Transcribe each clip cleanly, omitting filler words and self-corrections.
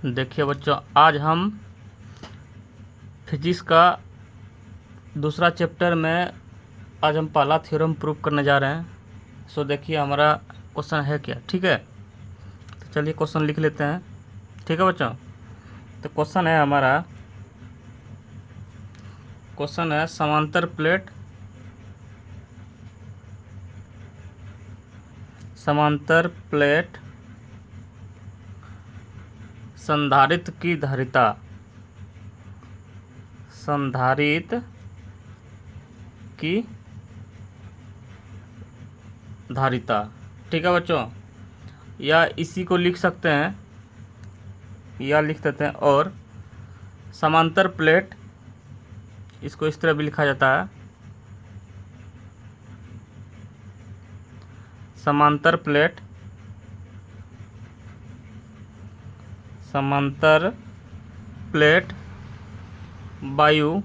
देखिए बच्चों, आज हम फिजिक्स का दूसरा चैप्टर में आज हम पहला थ्योरम प्रूव करने जा रहे हैं। सो देखिए हमारा क्वेश्चन है क्या। ठीक है, तो चलिए क्वेश्चन लिख लेते हैं। ठीक है बच्चों, तो क्वेश्चन है हमारा, क्वेश्चन है समांतर प्लेट संधारित्र की धारिता, संधारित्र की धारिता। ठीक है बच्चों, या इसी को लिख सकते हैं, या लिख देते हैं और समांतर प्लेट, इसको इस तरह भी लिखा जाता है, समांतर प्लेट वायु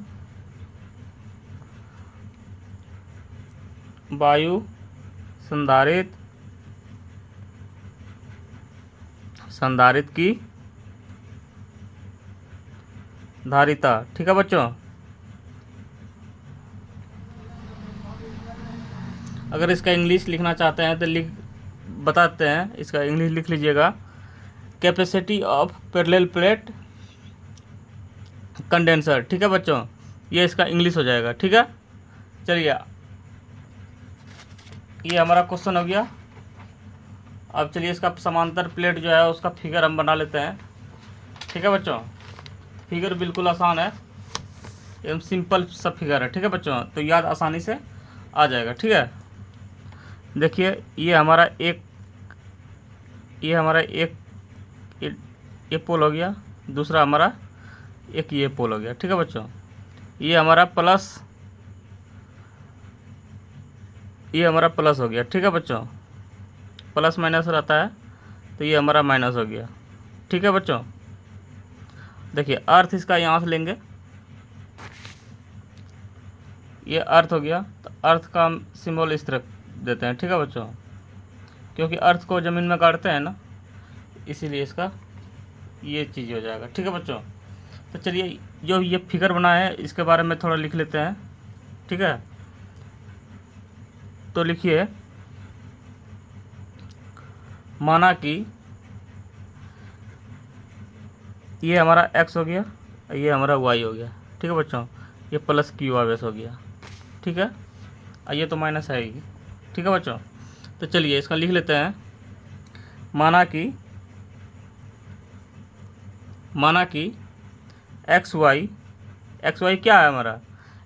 संधारित्र की धारिता। ठीक है बच्चों, अगर इसका इंग्लिश लिखना चाहते हैं तो बताते हैं, इसका इंग्लिश लिख लीजिएगा, capacity of parallel plate condenser. ठीक है बच्चों, ये इसका इंग्लिश हो जाएगा। ठीक है, चलिए ये हमारा क्वेश्चन हो गया। अब चलिए इसका समांतर प्लेट जो है उसका फिगर हम बना लेते हैं। ठीक है बच्चों, फिगर बिल्कुल आसान है, एकदम सिंपल सा फिगर है। ठीक है बच्चों, तो याद आसानी से आ जाएगा। ठीक है, देखिए ये हमारा ये पोल हो गया, दूसरा हमारा एक ये पोल हो गया। ठीक है बच्चों, ये हमारा प्लस हो गया। ठीक है बच्चों, प्लस माइनस रहता है, तो ये हमारा माइनस हो गया। ठीक है बच्चों, देखिए अर्थ इसका यहाँ से लेंगे, ये अर्थ हो गया, तो अर्थ का हम सिंबल इस तरह देते हैं। ठीक है बच्चों, क्योंकि अर्थ को ज़मीन में गाड़ते हैं ना, इसीलिए इसका ये चीज़ हो जाएगा। ठीक है बच्चों, तो चलिए जो ये फिगर बना है इसके बारे में थोड़ा लिख लेते हैं। ठीक है, तो लिखिए, माना कि ये हमारा x हो गया, ये हमारा y हो गया। ठीक है बच्चों, ये प्लस क्यू आवेश हो गया। ठीक है, ये तो माइनस है ही। ठीक है बच्चों, तो चलिए इसका लिख लेते हैं, माना कि एक्स वाई क्या है हमारा,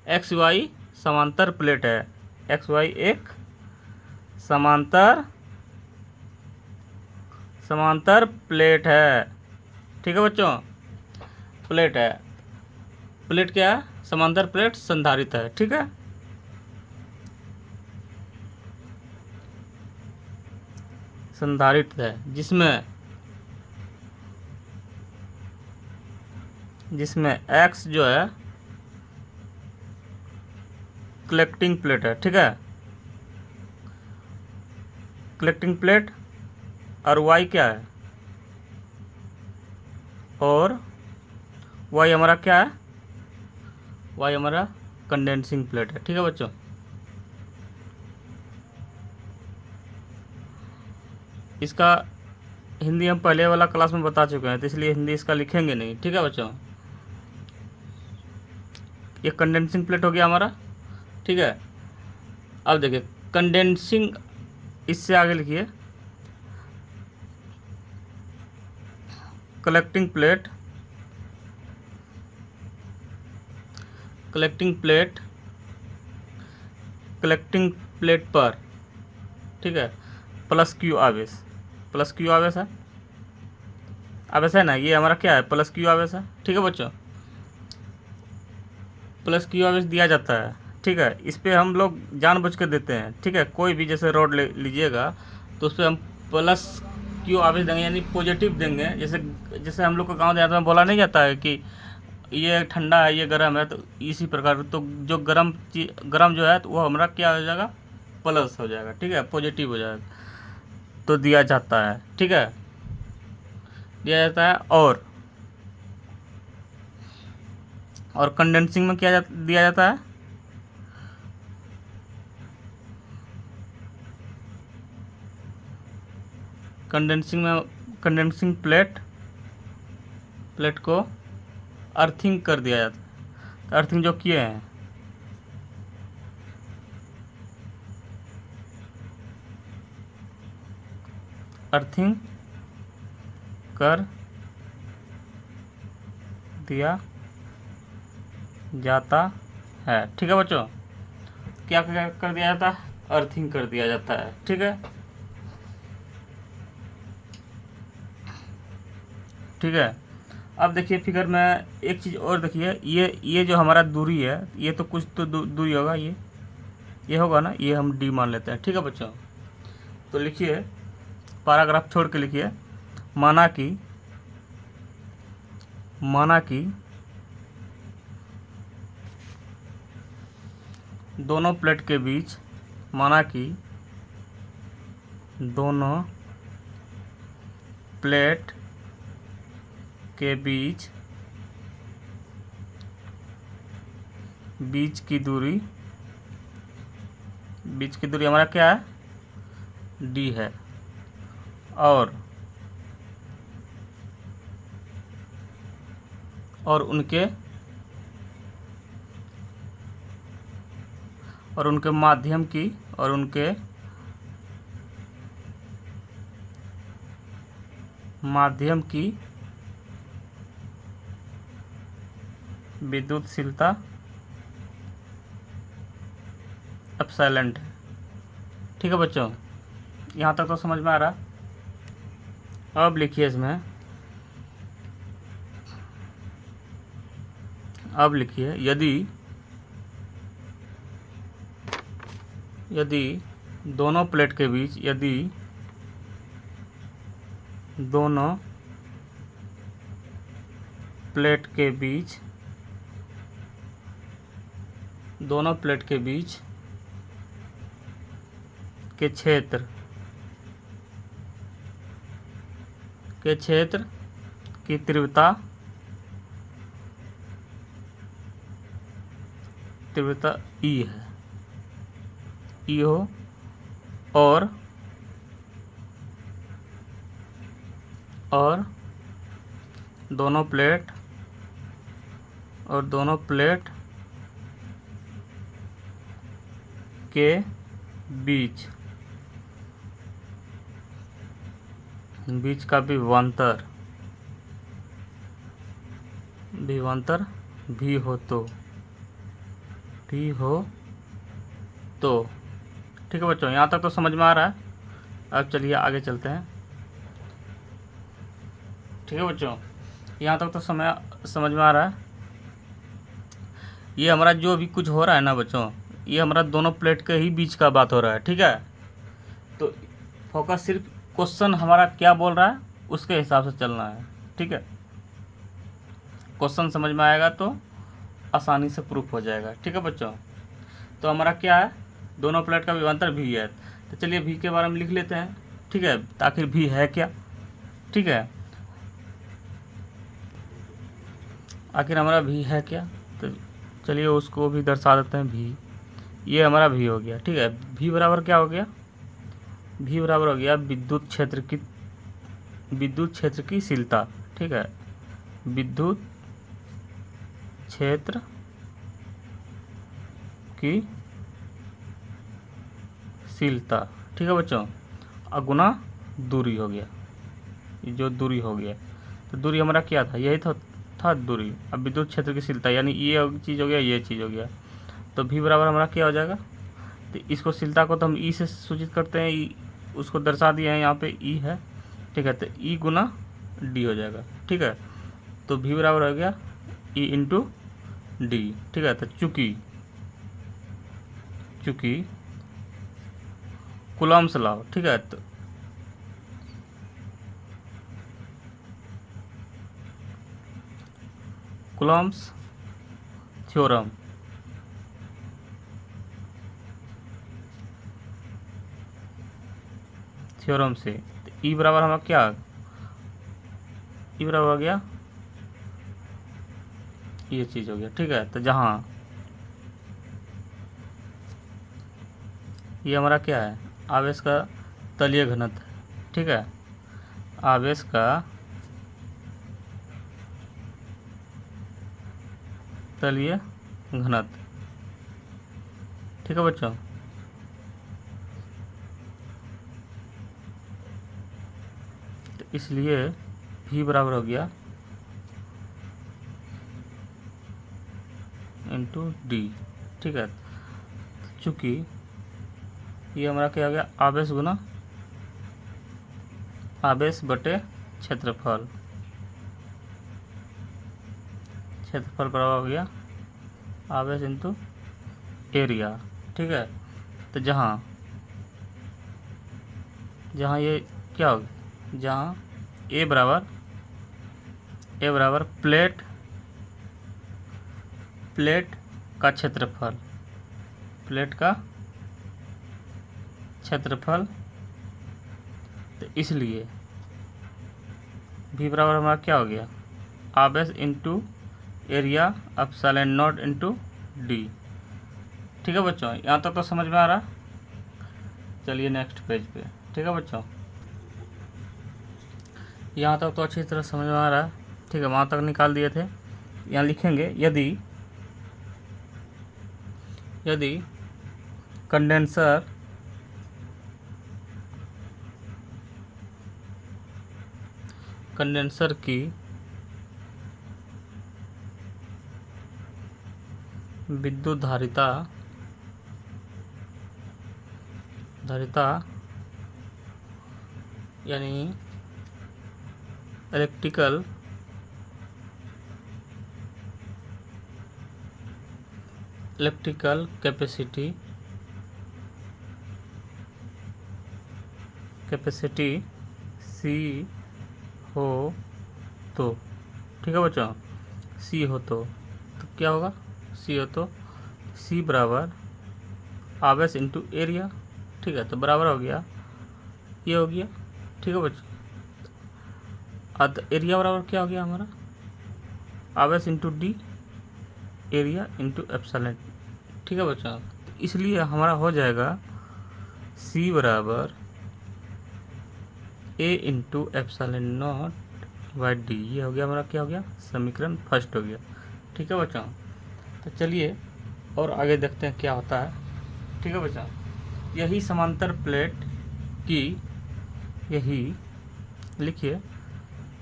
एक्स वाई समांतर प्लेट है, एक्स वाई एक समांतर प्लेट है। ठीक है बच्चों, प्लेट है, प्लेट क्या है, समांतर प्लेट संधारित्र है। ठीक है, संधारित्र है, जिसमें x जो है कलेक्टिंग प्लेट है। ठीक है, कलेक्टिंग प्लेट, और y क्या है, और y हमारा क्या है, y हमारा कंडेंसिंग प्लेट है। ठीक है बच्चों, इसका हिंदी हम पहले वाला क्लास में बता चुके हैं, तो इसलिए हिंदी इसका लिखेंगे नहीं। ठीक है बच्चों, ये कंडेंसिंग प्लेट हो गया हमारा। ठीक है, अब देखिए कंडेंसिंग, इससे आगे लिखिए कलेक्टिंग प्लेट पर, ठीक है, प्लस क्यू आवेश है ना, ये हमारा क्या है, प्लस क्यू आवेश है। ठीक है बच्चों, प्लस क्यू आवेश दिया जाता है। ठीक है, इस पर हम लोग जानबूझ कर देते हैं। ठीक है, कोई भी जैसे रोड लीजिएगा तो उस पर हम प्लस क्यू आवेश देंगे, यानी पॉजिटिव देंगे। जैसे हम लोग को गाँव देहात में बोला नहीं जाता है कि ये ठंडा है, ये गर्म है, तो इसी प्रकार तो जो गर्म जो है तो वो हमारा क्या हो जाएगा, प्लस हो जाएगा। ठीक है, पॉजिटिव हो जाएगा, तो दिया जाता है। ठीक है, दिया जाता है। और और कंडेंसिंग में क्या दिया जाता है, कंडेंसिंग प्लेट को अर्थिंग कर दिया जाता है। तो अर्थिंग जो किए हैं, अर्थिंग कर दिया जाता है। ठीक है बच्चों, क्या कर दिया जाता है, अर्थिंग कर दिया जाता है। ठीक है, ठीक है। अब देखिए फिगर में एक चीज़ और देखिए, ये जो हमारा दूरी है, ये तो कुछ तो दूरी होगा, ये होगा ना, ये हम डी मान लेते हैं। ठीक है बच्चों, तो लिखिए, पैराग्राफ छोड़ के लिखिए, माना कि दोनों प्लेट के बीच, माना कि दोनों प्लेट के बीच की दूरी हमारा क्या है, डी है। और उनके माध्यम की विद्युतशीलता एप्सिलॉन है। ठीक है बच्चों, यहाँ तक तो समझ में आ रहा। अब लिखिए इसमें, यदि दोनों प्लेट के बीच, दोनों प्लेट के बीच के क्षेत्र की तीव्रता ई है, ई हो, और दोनों प्लेट के बीच का विभवांतर भी हो तो। ठीक है बच्चों, यहाँ तक तो समझ में आ रहा है। अब चलिए आगे चलते हैं। ठीक है बच्चों, यहाँ तक तो समझ में आ रहा है। ये हमारा जो भी कुछ हो रहा है ना बच्चों, ये हमारा दोनों प्लेट के ही बीच का बात हो रहा है। ठीक है, तो फोकस सिर्फ क्वेश्चन हमारा क्या बोल रहा है उसके हिसाब से चलना है। ठीक है, क्वेश्चन समझ में आएगा तो आसानी से प्रूफ हो जाएगा। ठीक है बच्चों, तो हमारा क्या है, दोनों प्लेट का विभवांतर भी है। तो चलिए भी के बारे में लिख लेते हैं। ठीक है, आखिर भी है क्या। ठीक है, आखिर हमारा भी है क्या, तो चलिए उसको भी दर्शा देते हैं। भी, ये हमारा भी हो गया। ठीक है, भी बराबर क्या हो गया, भी बराबर हो गया विद्युत क्षेत्र की शीलता। ठीक है, विद्युत क्षेत्र की शीलता। ठीक है बच्चों, अगुना दूरी हो गया, ये जो दूरी हो गया, तो दूरी हमारा क्या था, यही था दूरी। अब विद्युत क्षेत्र की शीलता यानी ये चीज़ हो गया, ये चीज़ हो गया, तो भी बराबर हमारा क्या हो जाएगा। तो इसको शीलता को तो हम ई से सूचित करते हैं, ई उसको दर्शा दिए हैं, यहाँ पे ई है। ठीक है, तो ई गुना डी हो जाएगा। ठीक है, तो भी बराबर हो गया ई इंटू डी। ठीक है, तो चूँकि कूलम्ब्स लॉ। ठीक है, तो कूलम्ब्स थ्योरम से ई बराबर हमारा क्या, ई बराबर हो गया ये चीज़ हो गया। ठीक है, तो जहाँ ये हमारा क्या है, आवेश का तलीय घनत्व है। ठीक है, आवेश का तलीय घनत्व। ठीक है बच्चों, तो इसलिए V बराबर हो गया इंटू डी। ठीक है, चूँकि ये हमारा क्या हो गया, आवेश गुना आवेश बटे क्षेत्रफल, क्षेत्रफल बराबर हो गया आवेश इंटू एरिया। ठीक है, तो जहाँ ये क्या होगा, जहाँ ए बराबर प्लेट का क्षेत्रफल, तो इसलिए भी बराबर हमारा क्या हो गया, आवेश into area epsilon naught into D. ठीक है बच्चों, यहाँ तक तो समझ में आ रहा। चलिए नेक्स्ट पेज पे। ठीक है बच्चों, यहाँ तक तो अच्छी तरह समझ में आ रहा है। ठीक है, वहाँ तक निकाल दिए थे। यहाँ लिखेंगे यदि कंडेंसर की विद्युत धारिता यानी इलेक्ट्रिकल कैपेसिटी सी हो तो, ठीक है बच्चों, सी हो तो क्या होगा, सी बराबर आवेश इंटू एरिया। ठीक है, तो बराबर हो गया, ये हो गया। ठीक है बच्चों, अब एरिया बराबर क्या हो गया हमारा, आवेश into D, area into epsilon. ठीक है बच्चों, तो इसलिए हमारा हो जाएगा सी बराबर A into epsilon naught by D. ये हो गया हमारा, क्या हो गया, समीकरण फर्स्ट हो गया। ठीक है बच्चों, तो चलिए और आगे देखते हैं क्या होता है। ठीक है बच्चों, यही समांतर प्लेट की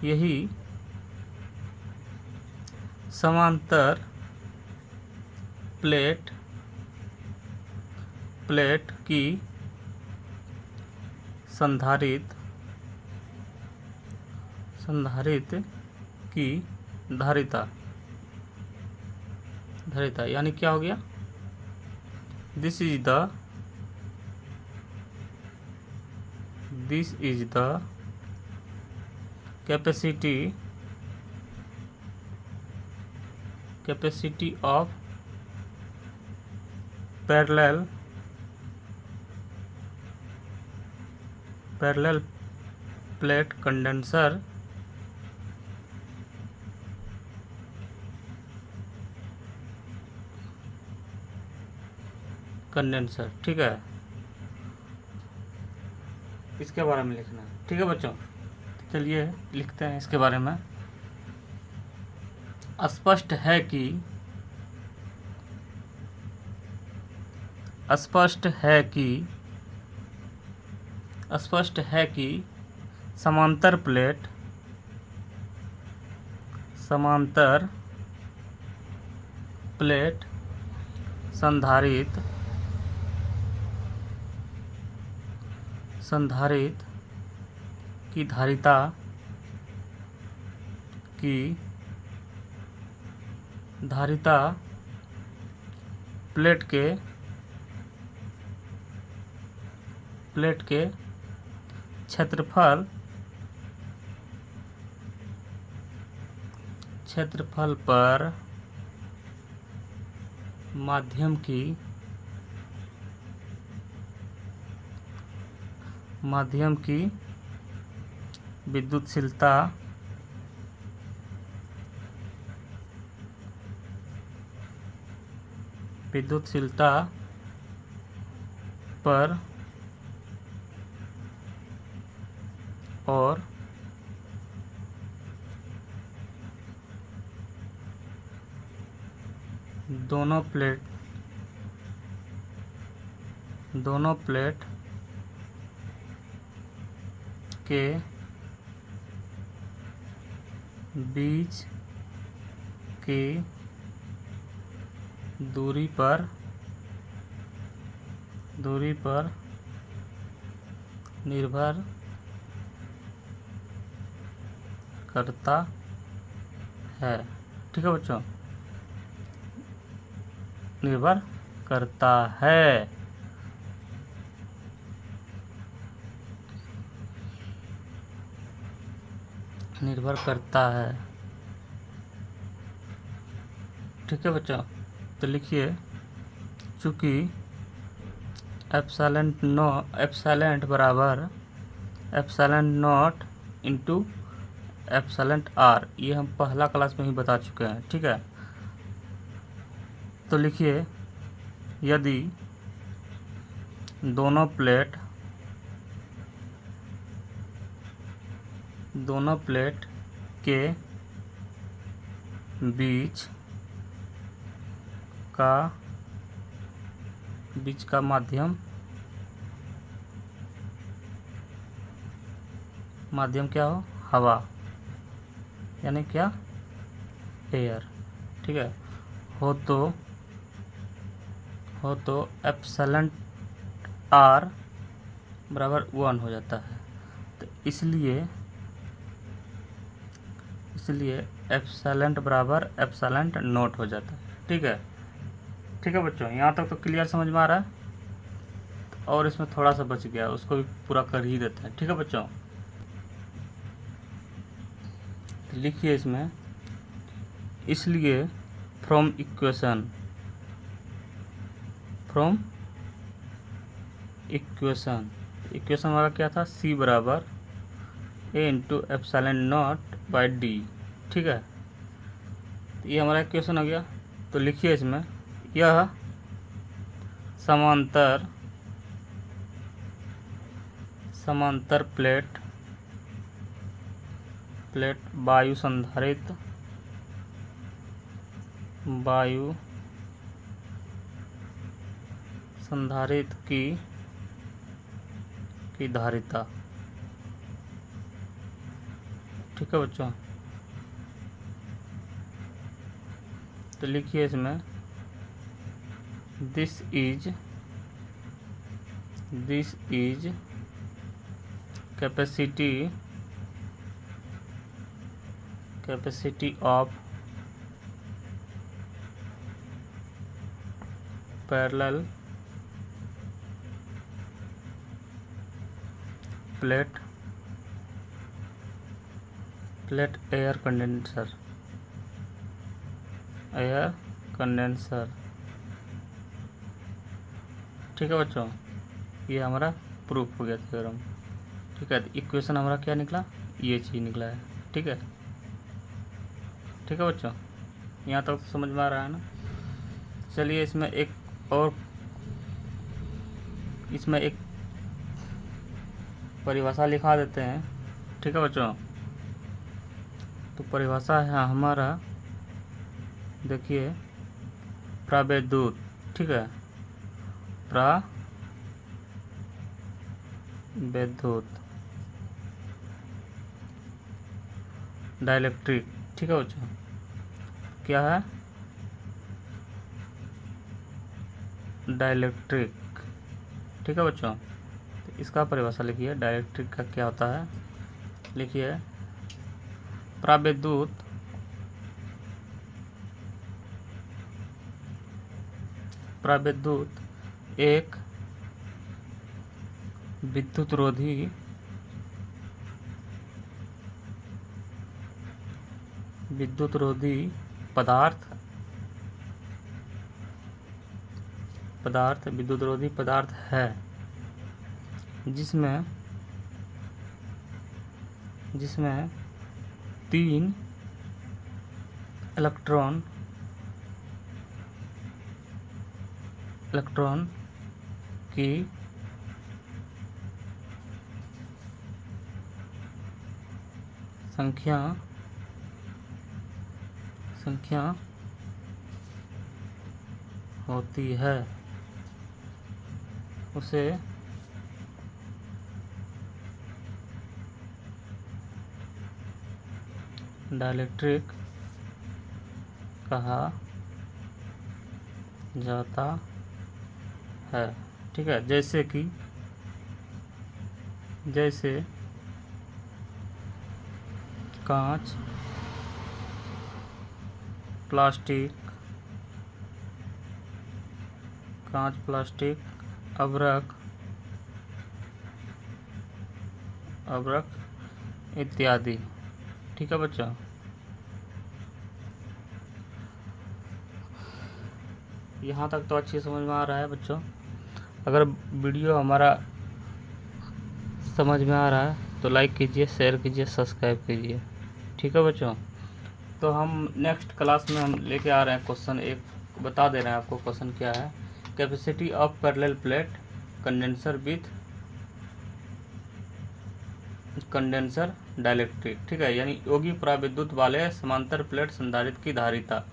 यही समांतर प्लेट की संधारित्र की धारिता यानी क्या हो गया, this is the capacity of parallel plate condenser ठीक है, इसके बारे में लिखना है। ठीक है बच्चों, चलिए लिखते हैं इसके बारे में। स्पष्ट है कि समांतर प्लेट संधारित्र की धारिता प्लेट के क्षेत्रफल पर माध्यम की विद्युतशीलता विद्युतशीलता पर और दोनों प्लेट के बीच की दूरी पर निर्भर करता है। ठीक है बच्चों, निर्भर करता है। निर्भर करता है। ठीक है बच्चों, तो लिखिए, चूँकि एप्सिलॉन बराबर epsilon naught into epsilon R, ये हम पहला क्लास में ही बता चुके हैं। ठीक है, तो लिखिए, यदि दोनों प्लेट के बीच का माध्यम क्या हो, हवा, यानी क्या, एयर। ठीक है, हो तो एप्सिलॉन आर बराबर 1 हो जाता है। तो इसलिए एप्सिलॉन बराबर एप्सिलॉन नॉट हो जाता है। ठीक है बच्चों, यहाँ तक तो क्लियर समझ में आ रहा है। और इसमें थोड़ा सा बच गया, उसको भी पूरा कर ही देते हैं। ठीक है बच्चों, तो लिखिए इसमें, इसलिए फ्रॉम इक्वेशन हमारा क्या था, C बराबर A into epsilon naught by D. ठीक है, तो ये हमारा इक्वेशन हो गया। तो लिखिए इसमें, यह समांतर प्लेट वायु संधारित्र की धारिता। ठीक है बच्चों, तो लिखिए इसमें, this is capacity of parallel plate air condenser. ठीक है बच्चों, ये हमारा प्रूफ हो गया थ्योरम। ठीक है, तो इक्वेशन हमारा क्या निकला, ये चीज़ निकला है। ठीक है बच्चों, यहाँ तक तो समझ में आ रहा है ना। चलिए इसमें एक परिभाषा लिखा देते हैं। ठीक है बच्चों, तो परिभाषा है हमारा, देखिए, प्रावैद्युत। ठीक है, प्रावैद्युत डाइलेक्ट्रिक। ठीक है बच्चों, क्या है, डाइलेक्ट्रिक। ठीक है बच्चों, तो इसका परिभाषा लिखिए, डाइलेक्ट्रिक का क्या होता है। लिखिए, प्रावैद्युत एक विद्युतरोधी पदार्थ है, जिसमें 3 इलेक्ट्रॉन इलेक्ट्रॉन की संख्या होती है उसे डाइलेक्ट्रिक कहा जाता है। ठीक है, जैसे कांच, प्लास्टिक, अब्रक इत्यादि। ठीक है बच्चों, यहाँ तक तो अच्छी समझ में आ रहा है बच्चों। अगर वीडियो हमारा समझ में आ रहा है तो लाइक कीजिए, शेयर कीजिए, सब्सक्राइब कीजिए। ठीक है बच्चों, तो हम नेक्स्ट क्लास में हम लेके आ रहे हैं क्वेश्चन एक, बता दे रहे हैं आपको क्वेश्चन क्या है। Capacity of parallel plate condenser with condenser dielectric. ठीक है, यानी योगी प्राविद्युत वाले समांतर प्लेट संधारित्र की धारिता,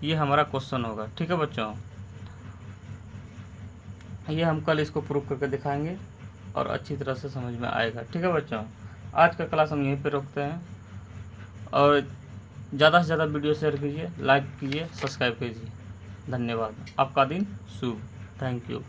ये हमारा क्वेश्चन होगा। ठीक है बच्चों, ये हम कल इसको प्रूव करके दिखाएंगे और अच्छी तरह से समझ में आएगा। ठीक है बच्चों, आज का क्लास हम यहीं पे रोकते हैं और ज़्यादा से ज़्यादा वीडियो शेयर कीजिए, लाइक कीजिए, सब्सक्राइब कीजिए। धन्यवाद, आपका दिन शुभ। Thank you.